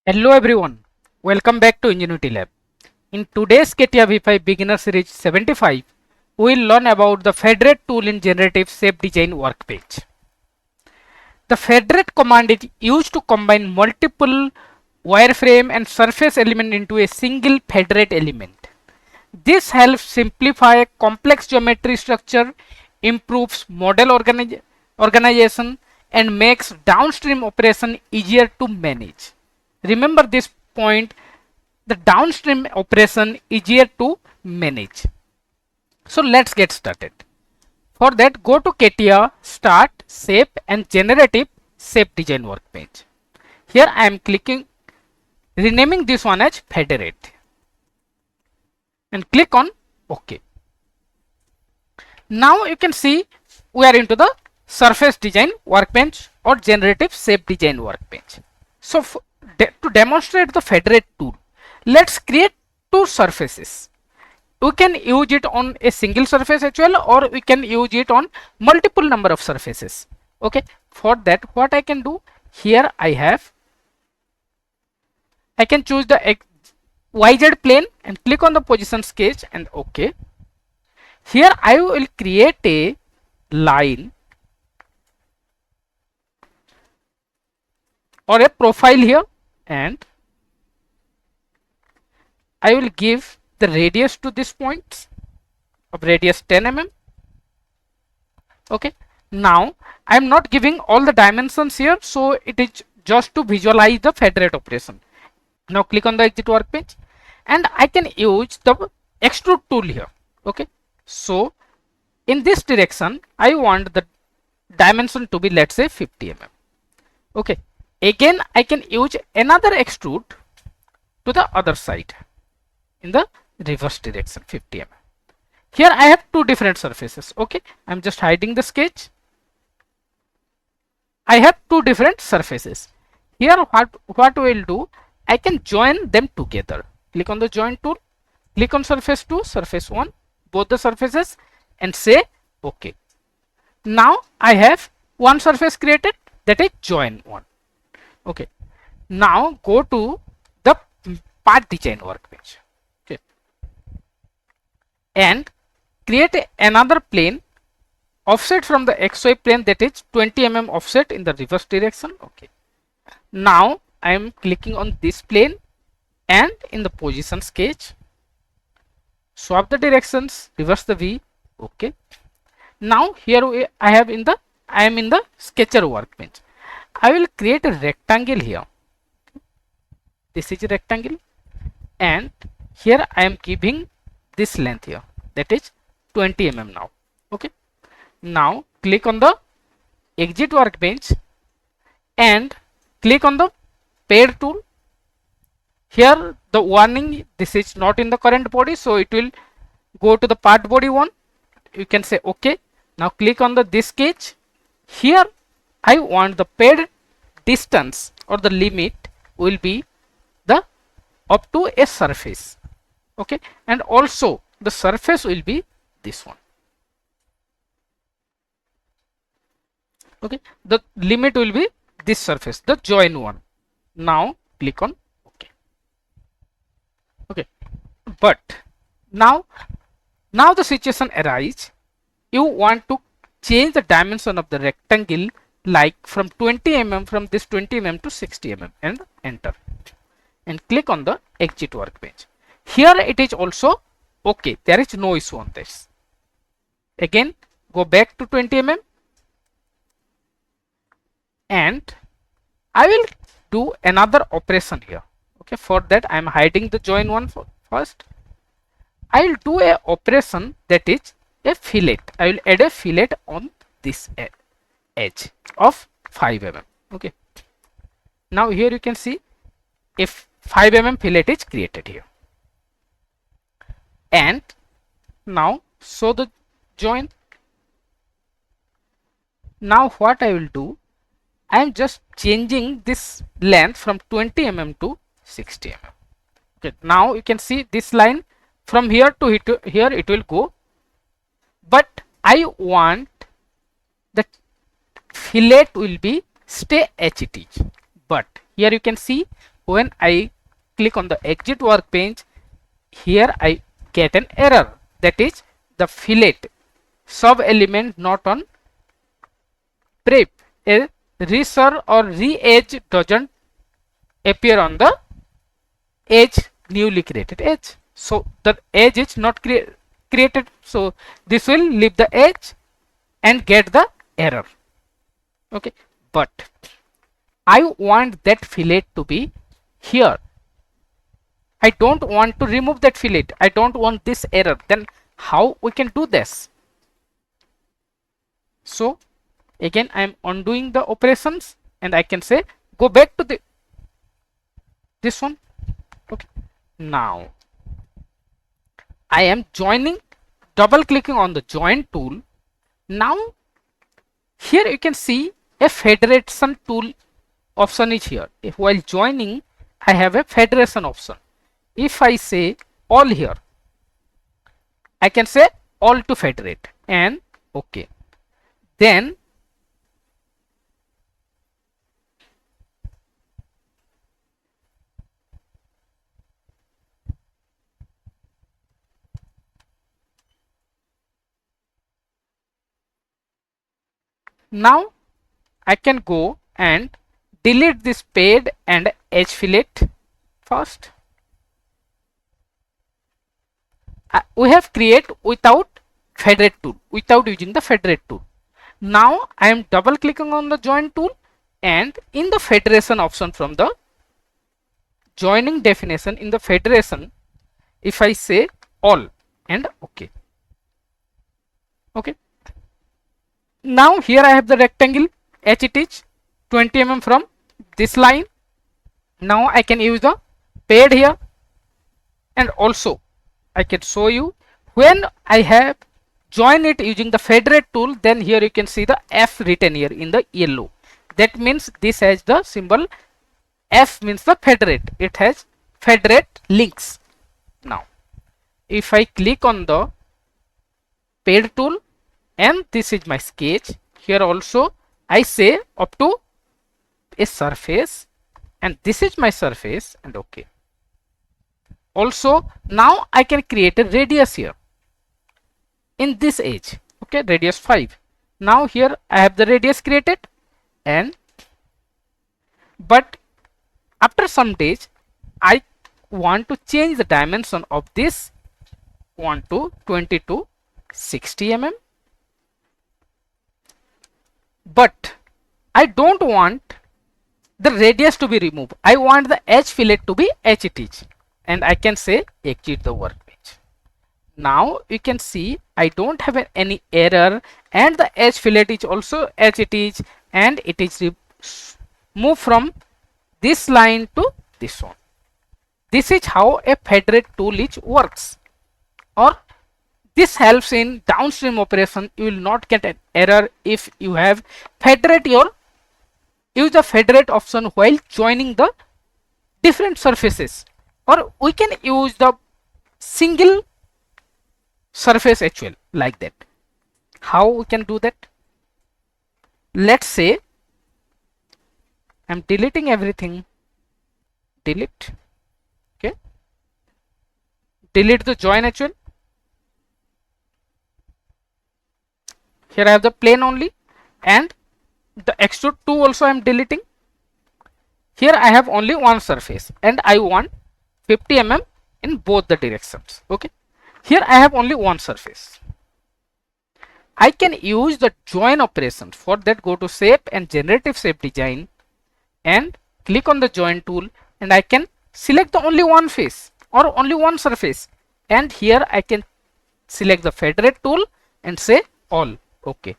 Hello everyone, welcome back to Enginuity Lab. In today's CATIA V5 Beginner Series 75, we will learn about the Federate Tool in Generative Shape Design Workbench. The Federate command is used to combine multiple wireframe and surface element into a single Federate element. This helps simplify complex geometry structure, improves model organization, and makes downstream operation easier to manage. Remember this point, the downstream operation easier to manage. So let's get started. For that, go to CATIA, Start, Shape and Generative Shape Design Workbench. Here I am renaming this one as Federate and click on OK. Now you can see we are into the Surface Design Workbench or Generative Shape Design Workbench. So to demonstrate the Federate tool, let's create two surfaces. We can use it on a single surface as well, or we can use it on multiple number of surfaces. Okay, for that what I can do here, I can choose the YZ plane and click on the position sketch and OK. Here I will create a line or a profile here, and I will give the radius to this point of radius 10 mm. Okay, now I am not giving all the dimensions here, so it is just to visualize the Federate operation. Now click on the exit workbench and I can use the extrude tool here. Okay, so in this direction I want the dimension to be, let's say, 50 mm. Okay, again I can use another extrude to the other side in the reverse direction 50 mm. Here I have two different surfaces. Okay, I'm just hiding the sketch. I have two different surfaces. Here what we will do, I can join them together. Click on the join tool, click on surface 2, surface 1, both the surfaces, and say OK. Now I have one surface created, that is join 1. Okay, now go to the part design workbench. Okay, and create another plane offset from the XY plane, that is 20 mm offset in the reverse direction. Okay, now I am clicking on this plane and in the position sketch, swap the directions, reverse the V. Okay, now here I am in the sketcher workbench. I will create a rectangle here. This is a rectangle, and here I am giving this length here, that is 20 mm now. Okay, now click on the exit workbench and click on the pair tool. Here the warning, this is not in the current body, so it will go to the part body one. You can say OK. Now click on this sketch. Here I want the paired distance or the limit will be the up to a surface. Okay, and also the surface will be this one. Okay, the limit will be this surface, the join one. Now click on OK. Okay, but now the situation arises, you want to change the dimension of the rectangle, like from 20 mm, from this 20 mm to 60 mm, and enter and click on the exit workbench. Here it is also OK, there is no issue on this. Again go back to 20 mm and I will do another operation here. Okay, for that I am hiding the join one first. I will do a operation, that is a fillet. I will add a fillet on this edge of 5 mm. Okay, now here you can see if 5 mm fillet is created here, and now show the join. Now what I will do, I am just changing this length from 20 mm to 60 mm. Okay, now you can see this line from here to here it will go, but I want the fillet will be stay as it is. But here you can see when I click on the exit workbench, here I get an error, that is the fillet sub element not on prep. A reserve or re-edge doesn't appear on the edge, newly created edge. So the edge is not created. So this will leave the edge and get the error. Okay, but I want that fillet to be here. I don't want to remove that fillet. I don't want this error. Then how we can do this? So again I am undoing the operations and I can say go back to this one. Okay, now I am joining, double clicking on the join tool. Now here you can see a federation tool option is here. If while joining I have a federation option. If I say all here, I can say all to federate and okay. Then now I can go and delete this paired and edge fillet first. We have created without Federate tool, without using the Federate tool. Now I am double clicking on the join tool and in the federation option from the joining definition, in the federation, if I say all and okay. Okay. Now here I have the rectangle h, it is 20 mm from this line. Now I can use the paired here and also I can show you when I have join it using the Federate tool, then here you can see the F written here in the yellow. That means this has the symbol F, means the Federate. It has Federate links. Now if I click on the paired tool and this is my sketch, here also I say up to a surface and this is my surface and okay. Also now I can create a radius here in this edge. Okay, radius 5. Now here I have the radius created, and but after some days I want to change the dimension of this one to 20 to 60 mm, but I don't want the radius to be removed. I want the edge fillet to be as it is, and I can say exit the workbench. Now you can see I don't have any error and the edge fillet is also as it is, and it is moved from this line to this one. This is how a Federate tool works, or this helps in downstream operation. You will not get an error if you have use the Federate option while joining the different surfaces, or we can use the single surface as well, like that. How we can do that? Let's say I'm deleting everything. Delete. Okay. Delete the join as well. Here I have the plane only, and the extrude 2 also I am deleting. Here I have only one surface and I want 50 mm in both the directions. Okay. Here I have only one surface. I can use the join operation. For that, go to shape and generative shape design and click on the join tool, and I can select the only one face or only one surface, and here I can select the Federate tool and say all. Okay.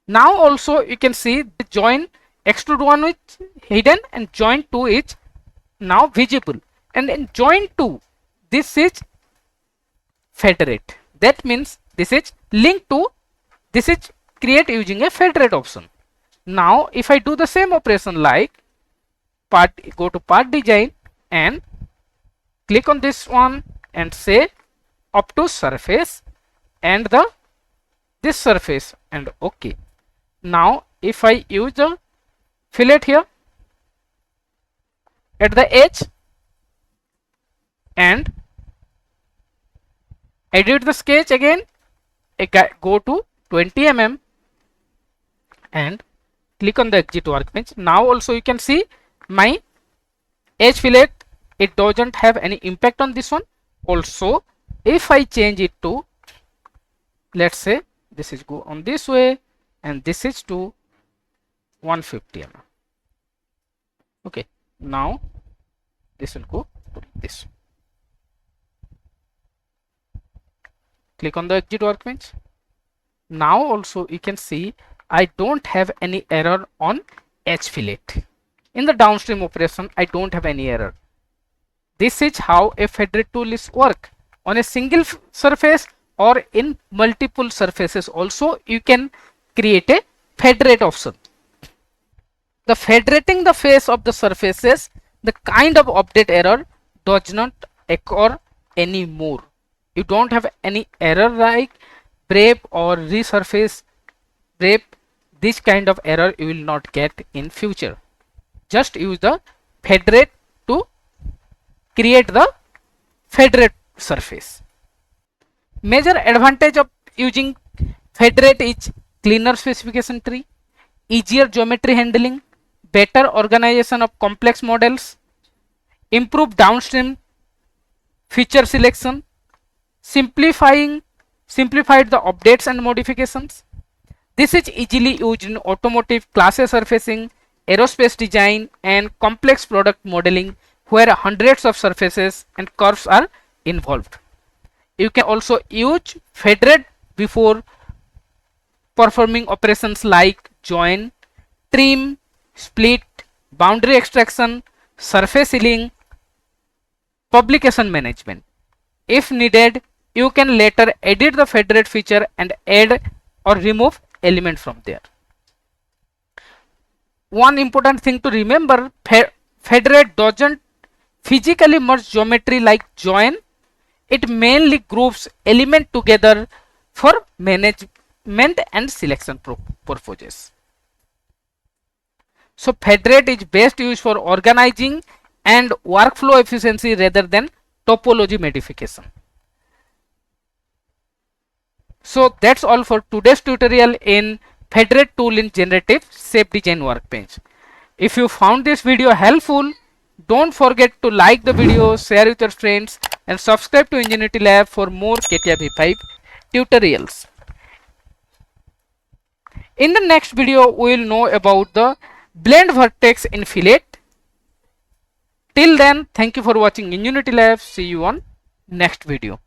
Now also you can see the join extrude 1 is hidden and join 2 is now visible, and in join 2 this is Federate. That means this is linked to, this is create using a Federate option. Now if I do the same operation like part, go to part design and click on this one and say up to surface and the this surface and okay. Now if I use the fillet here, at the edge and edit the sketch again. Go to 20 mm and click on the exit workbench. Now also you can see my edge fillet, it doesn't have any impact on this one. Also, if I change it to, let's say this is go on this way and this is to 150 mm. Okay, now this will go to this. Click on the exit workbench. Now also you can see I don't have any error on edge fillet. In the downstream operation, I don't have any error. This is how a Federate tool is work. On a single surface or in multiple surfaces also you can create a federate option. The federating the face of the surfaces, the kind of update error does not occur anymore. You don't have any error like break or resurface break. This kind of error you will not get in future. Just use the federate to create the federate surface. Major advantage of using federate is cleaner specification tree, easier geometry handling, better organization of complex models, improved downstream feature selection, simplified the updates and modifications. This is easily used in automotive, class A surfacing, aerospace design and complex product modeling where hundreds of surfaces and curves are involved. You can also use federate before performing operations like join, trim, split, boundary extraction, surface sealing, publication management. If needed, you can later edit the federate feature and add or remove element from there. One important thing to remember, federate doesn't physically merge geometry like join. It mainly groups element together for management and selection purposes. So federate is best used for organizing and workflow efficiency rather than topology modification. So that's all for today's tutorial in Federate tool in Generative Shape Design Workbench. If you found this video helpful, don't forget to like the video, share with your friends and subscribe to Enginuity Lab for more CATIA V5 tutorials. In the next video, we will know about the blend vertex in fillet. Till then, thank you for watching Enginuity Lab. See you on next video.